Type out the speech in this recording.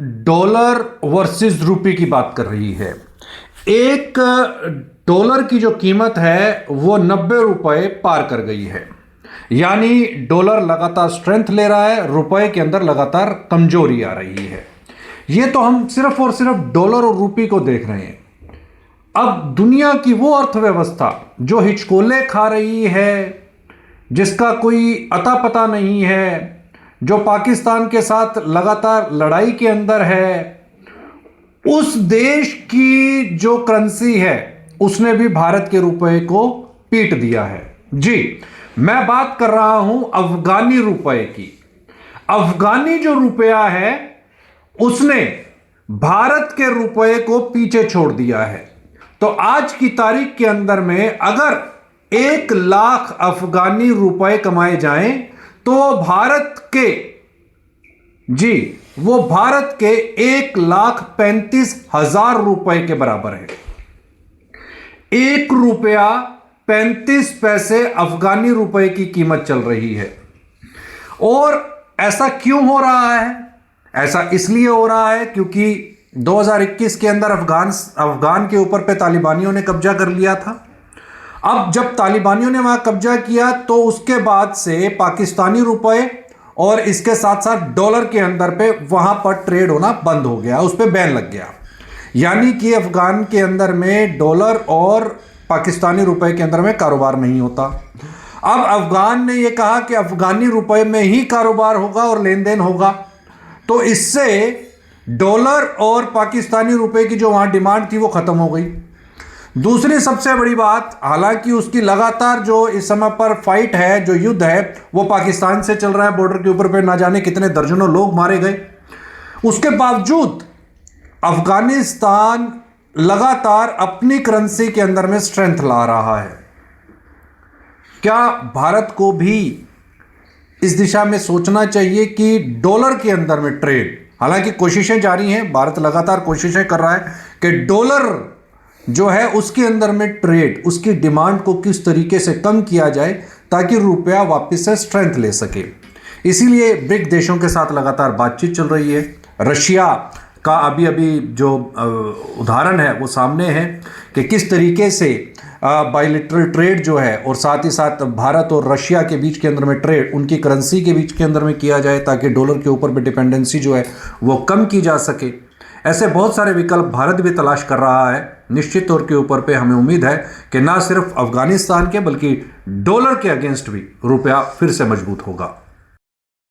Dollar versus रुपए की बात कर रही है। एक डॉलर की जो कीमत है वो 90 रुपए पार कर गई है, यानी डॉलर लगातार स्ट्रेंथ ले रहा है, रुपए के अंदर लगातार कमजोरी आ रही है। ये तो हम सिर्फ और सिर्फ डॉलर और रुपए को देख रहे हैं। अब दुनिया की वो अर्थव्यवस्था जो हिचकोले खा रही है, जिसका कोई अता पता नहीं है, जो पाकिस्तान के साथ लगातार लड़ाई के अंदर है, उस देश की जो करेंसी है उसने भी भारत के रुपए को पीट दिया है। जी, मैं बात कर रहा हूं अफगानी रुपए की। अफगानी जो रुपया है उसने भारत के रुपए को पीछे छोड़ दिया है। तो आज की तारीख के अंदर में अगर 1 लाख अफगानी रुपए कमाए जाएं तो वो भारत के 1,35,000 रुपए के बराबर है। 1 रुपया 35 पैसे अफगानी रुपए की कीमत चल रही है। और ऐसा क्यों हो रहा है? ऐसा इसलिए हो रहा है क्योंकि 2021 के अंदर अफगान के ऊपर पे तालिबानियों ने कब्जा कर लिया था। अब जब तालिबानियों ने वहां कब्जा किया तो उसके बाद से पाकिस्तानी रुपए और इसके साथ साथ डॉलर के अंदर पे वहां पर ट्रेड होना बंद हो गया, उस पर बैन लग गया। यानी कि अफगान के अंदर में डॉलर और पाकिस्तानी रुपए के अंदर में कारोबार नहीं होता। अब अफगान ने यह कहा कि अफगानी रुपए में ही कारोबार होगा और लेन देन होगा, तो इससे डॉलर और पाकिस्तानी रुपए की जो वहां डिमांड थी वो खत्म हो गई। दूसरी सबसे बड़ी बात, हालांकि उसकी लगातार जो इस समय पर फाइट है, जो युद्ध है, वो पाकिस्तान से चल रहा है। बॉर्डर के ऊपर पे ना जाने कितने दर्जनों लोग मारे गए। उसके बावजूद अफगानिस्तान लगातार अपनी करेंसी के अंदर में स्ट्रेंथ ला रहा है। क्या भारत को भी इस दिशा में सोचना चाहिए कि डॉलर के अंदर में ट्रेड, हालांकि कोशिशें जारी हैं, भारत लगातार कोशिशें कर रहा है कि डॉलर जो है उसके अंदर में ट्रेड, उसकी डिमांड को किस तरीके से कम किया जाए ताकि रुपया वापस से स्ट्रेंथ ले सके। इसीलिए ब्रिक्स देशों के साथ लगातार बातचीत चल रही है। रशिया का अभी जो उदाहरण है वो सामने है कि किस तरीके से बायलैटरल ट्रेड जो है और साथ ही साथ भारत और रशिया के बीच के अंदर में ट्रेड उनकी करेंसी के बीच के अंदर में किया जाए ताकि डॉलर के ऊपर भी डिपेंडेंसी जो है वो कम की जा सके। ऐसे बहुत सारे विकल्प भारत भी तलाश कर रहा है। निश्चित तौर के ऊपर पे हमें उम्मीद है कि ना सिर्फ अफगानिस्तान के बल्कि डॉलर के अगेंस्ट भी रुपया फिर से मजबूत होगा।